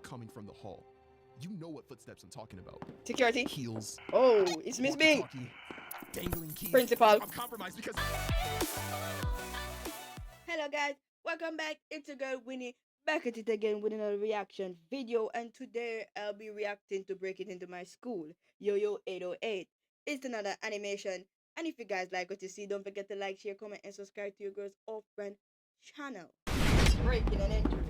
coming from the hall. You know what footsteps I'm talking about. Security. Heels. Oh, it's Miss B. Dangling keys. Principal. I'm compromised because... Hello guys, welcome back. It's your girl Winnie, back at it again with another reaction video, and today I'll be reacting to Break It Into My School, Yo-Yo 808. It's another animation, and if you guys like what you see, don't forget to like, share, comment, and subscribe to your girl's old friend channel. Breaking and entering.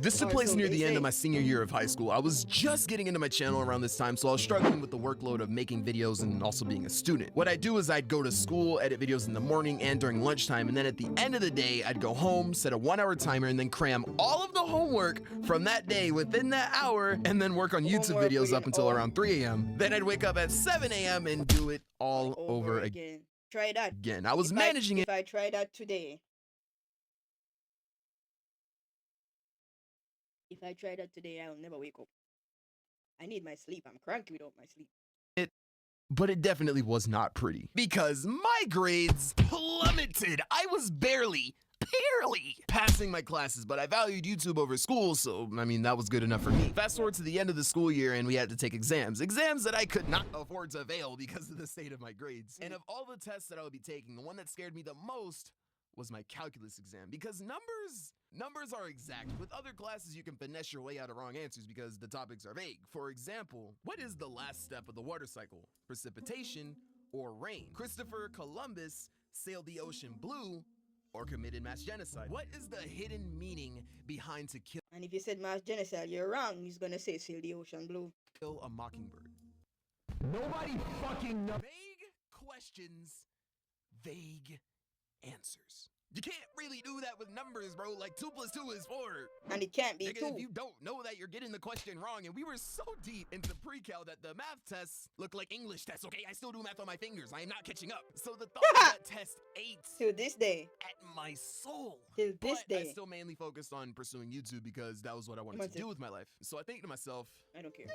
This took place near the end of my senior year of high school. I was just getting into my channel around this time, so I was struggling with the workload of making videos and also being a student. What I'd do is I'd go to school, edit videos in the morning and during lunchtime, and then at the end of the day, I'd go home, set a 1-hour timer, and then cram all of the homework from that day within that hour, and then work on YouTube videos up until around 3 a.m. Then I'd wake up at 7 a.m. and do it all over again. Try that. Again, I was managing it. If I try that today. If I try that today, I'll never wake up. I need my sleep. I'm cranky without my sleep. But it definitely was not pretty. Because my grades plummeted. I was barely passing my classes, but I valued YouTube over school, so, I mean, that was good enough for me. Fast forward to the end of the school year, and we had to take exams. Exams that I could not afford to fail because of the state of my grades. And of all the tests that I would be taking, the one that scared me the most was my calculus exam, because numbers are exact. With other classes, you can finesse your way out of wrong answers because the topics are vague. For example, what is the last step of the water cycle? Precipitation or rain? Christopher Columbus sailed the ocean blue or committed mass genocide? What is the hidden meaning behind to And if you said mass genocide, you're wrong. He's gonna say sail the ocean blue. kill a mockingbird? Nobody fucking knows. Vague questions, vague answers. You can't really do that with numbers, bro. Like 2 + 2 is 4. And it can't be Nigga, 2. if you don't know that, you're getting the question wrong. And we were so deep into pre-cal that the math tests look like English tests, okay? I still do math on my fingers. I am not catching up. So the thought of that test ate Till this day. at my soul. Till this But I day. still mainly focused on pursuing YouTube because that was what I wanted to do with my life. So I think to myself, I don't care.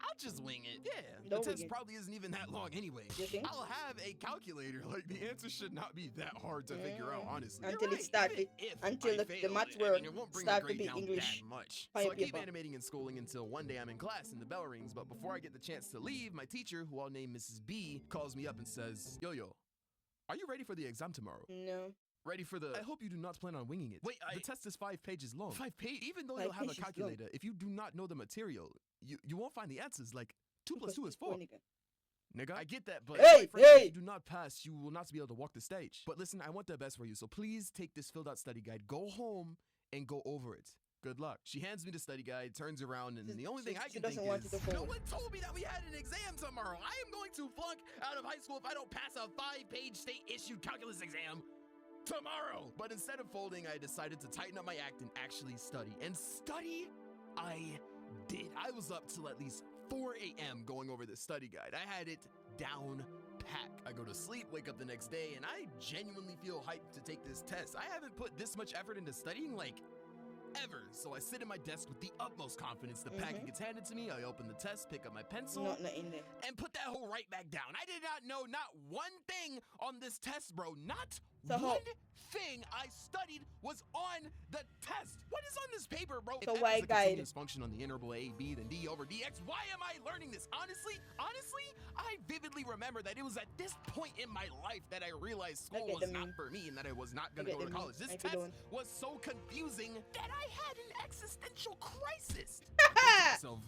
I'll just wing it. Yeah, Don't the wing test it. probably isn't even that long anyway. You think? I'll have a calculator. Like, the answer should not be that hard to figure out, honestly. Until You're it started, Even if until I the fail, maths I word mean, it won't bring start the to grade be down English. that much. on So your I keep paper. animating and schooling until one day I'm in class and the bell rings, but before I get the chance to leave, my teacher, who I'll name Mrs. B, calls me up and says, Yo, are you ready for the exam tomorrow? No. Ready for the... I hope you do not plan on winging it. Wait, the test is 5 pages long. 5 pages? Even though 5 you'll have a pages long. calculator, if you do not know the material, you won't find the answers. Like, 2 + 2 is 4. Nigga, I get that, but Hey, quite frankly, hey! if you do not pass, you will not be able to walk the stage. But listen, I want the best for you, so please take this filled out study guide, go home, and go over it. Good luck. She hands me the study guide, turns around, and the only thing I can think is, no one told me that we had an exam tomorrow. I am going to flunk out of high school if I don't pass a 5-page state-issued calculus exam tomorrow. But instead of folding, I decided to tighten up my act and actually study. And study, I did. I was up till at least 4 a.m. going over this study guide. I had it down pat. I go to sleep, wake up the next day, and I genuinely feel hyped to take this test. I haven't put this much effort into studying, like, ever. So I sit at my desk with the utmost confidence. The packet gets handed to me. I open the test, pick up my pencil, Nothing there. and put that whole right back down. I did not know not one thing on this test, bro. Not So one thing I studied was on the test. What is on this paper, bro? So If why F is a guide? continuous function on the interval a, b, then d over dx. Why am I learning this? Honestly, I vividly remember that it was at this point in my life that I realized school get was the not meme. for me and that I was not going I to get go to the meme. college. This I get test the one. was so confusing that I had an existential crisis. So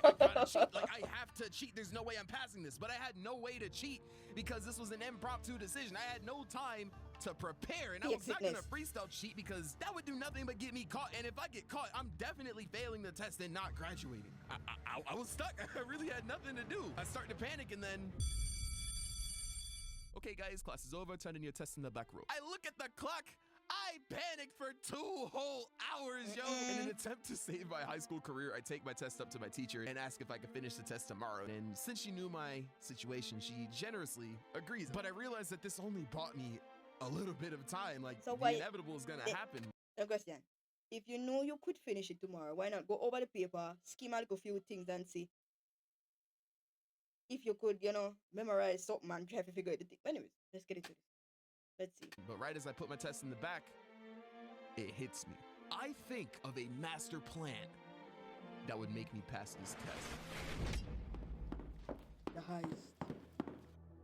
I gotta cheat. Like, I have to cheat. There's no way I'm passing this. But I had no way to cheat because this was an impromptu decision. I had no time to prepare, and I was not gonna freestyle cheat because that would do nothing but get me caught. And if I get caught, I'm definitely failing the test and not graduating. I was stuck. I really had nothing to do. I start to panic, and then... Okay, guys, class is over. Turn in your test in the back row. I look at the clock. I panicked for 2 whole hours, yo. In an attempt to save my high school career, I take my test up to my teacher and ask if I could finish the test tomorrow. And since she knew my situation, she generously agrees. But I realized that this only bought me a little bit of time. Like, So the inevitable is gonna happen. A question. If you know you could finish it tomorrow, why not go over the paper, skim out a few things and see if you could, memorize something and try to figure out the thing. Anyways, let's get into this. Let's see. But right as I put my test in the back, it hits me. I think of a master plan that would make me pass this test. The heist.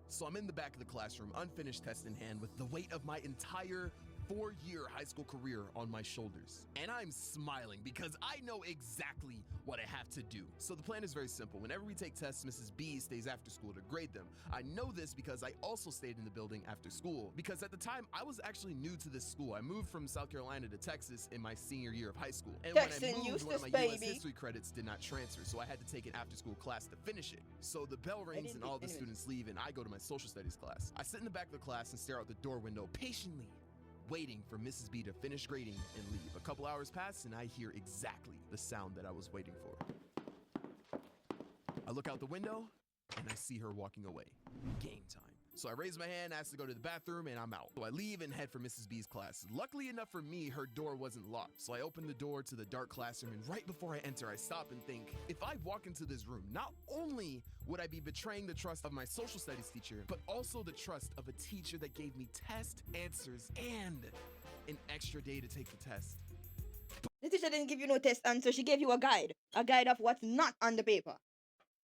So I'm in the back of the classroom, unfinished test in hand, with the weight of my entire 4-year high school career on my shoulders. And I'm smiling because I know exactly what I have to do. So the plan is very simple. Whenever we take tests, Mrs. B stays after school to grade them. I know this because I also stayed in the building after school, because at the time I was actually new to this school. I moved from South Carolina to Texas in my senior year of high school. And Texan when I moved, one of my Eustace, US baby. history credits did not transfer, so I had to take an after-school class to finish it. So the bell rings and all the students leave, and I go to my social studies class. I sit in the back of the class and stare out the door window patiently, waiting for Mrs. B to finish grading and leave. A couple hours pass and I hear exactly the sound that I was waiting for. I look out the window and I see her walking away. Game time. So I raise my hand, ask to go to the bathroom, and I'm out. So I leave and head for Mrs. B's class. Luckily enough for me, her door wasn't locked. So I open the door to the dark classroom, and right before I enter, I stop and think, if I walk into this room, not only would I be betraying the trust of my social studies teacher, but also the trust of a teacher that gave me test answers and an extra day to take the test. The teacher didn't give you no test answer. She gave you a guide of what's not on the paper.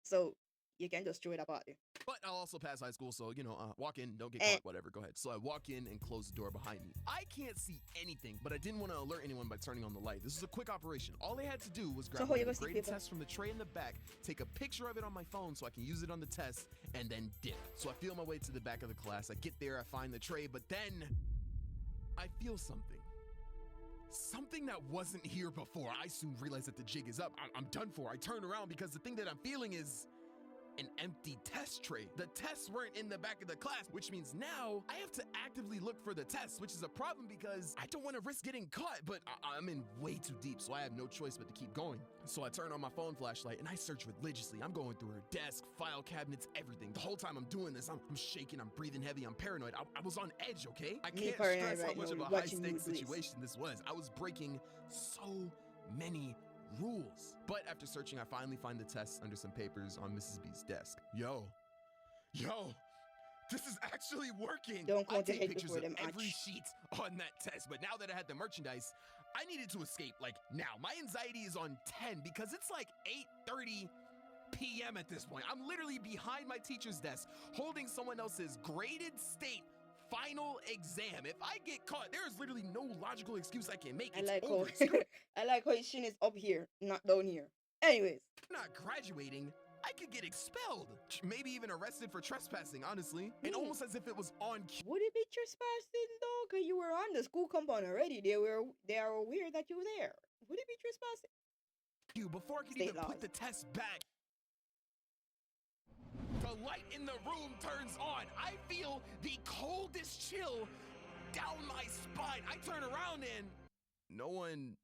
So you can just throw it apart there. But I'll also pass high school, so, walk in, don't get caught, whatever, go ahead. So I walk in and close the door behind me. I can't see anything, but I didn't want to alert anyone by turning on the light. This is a quick operation. All they had to do was grab the graded test from the tray in the back, take a picture of it on my phone so I can use it on the test, and then dip. So I feel my way to the back of the class. I get there, I find the tray, but then I feel something. Something that wasn't here before. I soon realize that the jig is up. I'm done for. I turn around because the thing that I'm feeling is an empty test tray. The tests weren't in the back of the class, which means now I have to actively look for the tests, which is a problem because I don't want to risk getting caught, but I'm in way too deep, so I have no choice but to keep going. So I turn on my phone flashlight and I search religiously. I'm going through her desk, file cabinets, everything. The whole time I'm doing this, I'm shaking, I'm breathing heavy, I'm paranoid. I was on edge, okay? I can't stress how much of a high-stakes situation this was. I was breaking so many rules. But after searching, I finally find the test under some papers on Mrs. B's desk. Yo, this is actually working. Don't I take hate pictures before of them every sheet on that test, but now that I had the merchandise, I needed to escape, like now. My anxiety is on 10 because it's like 8:30 p.m. at this point. I'm literally behind my teacher's desk holding someone else's graded state final exam. If I get caught, there is literally no logical excuse I can make. I like how his chin is up here, not down here. Anyways. I'm not graduating. I could get expelled. Maybe even arrested for trespassing, honestly. And almost as if it was on cue. Would it be trespassing though? Because you were on the school compound already. They are aware that you were there. Would it be trespassing? Before I could even put the test back, the light in the room turns on. I feel the coldest chill down my spine. I turn around and no one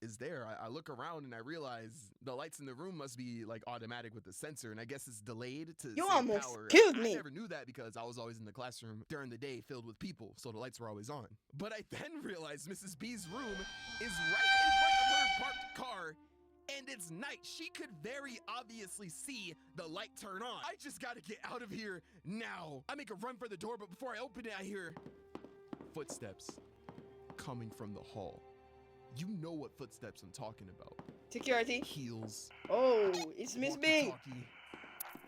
is there. I look around and I realize the lights in the room must be like automatic with the sensor, and I guess it's delayed to you save almost power. Killed me. I never knew that because I was always in the classroom during the day filled with people, so the lights were always on. But I then realized Mrs. B's room is right in front of her parked car, and it's night. She could very obviously see the light turn on. I just gotta get out of here now. I make a run for the door, but before I open it, I hear footsteps coming from the hall. You know what footsteps I'm talking about. Security. Heels. Oh, it's Miss B.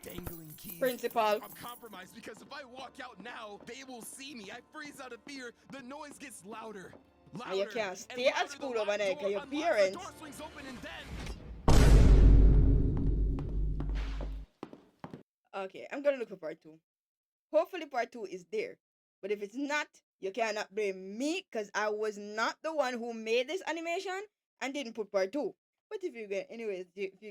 Dangling keys. Principal. I'm compromised because if I walk out now, they will see me. I freeze out of fear. The noise gets louder. And you can't stay at school over there because your parents. The door swings open and then... Okay, I'm gonna look for part 2. Hopefully part 2 is there. But if it's not, you cannot blame me because I was not the one who made this animation and didn't put part 2. But if you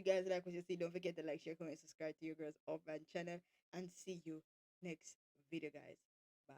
guys like what you see, don't forget to like, share, comment, subscribe to your girls Offline channel, and see you next video, guys. Bye.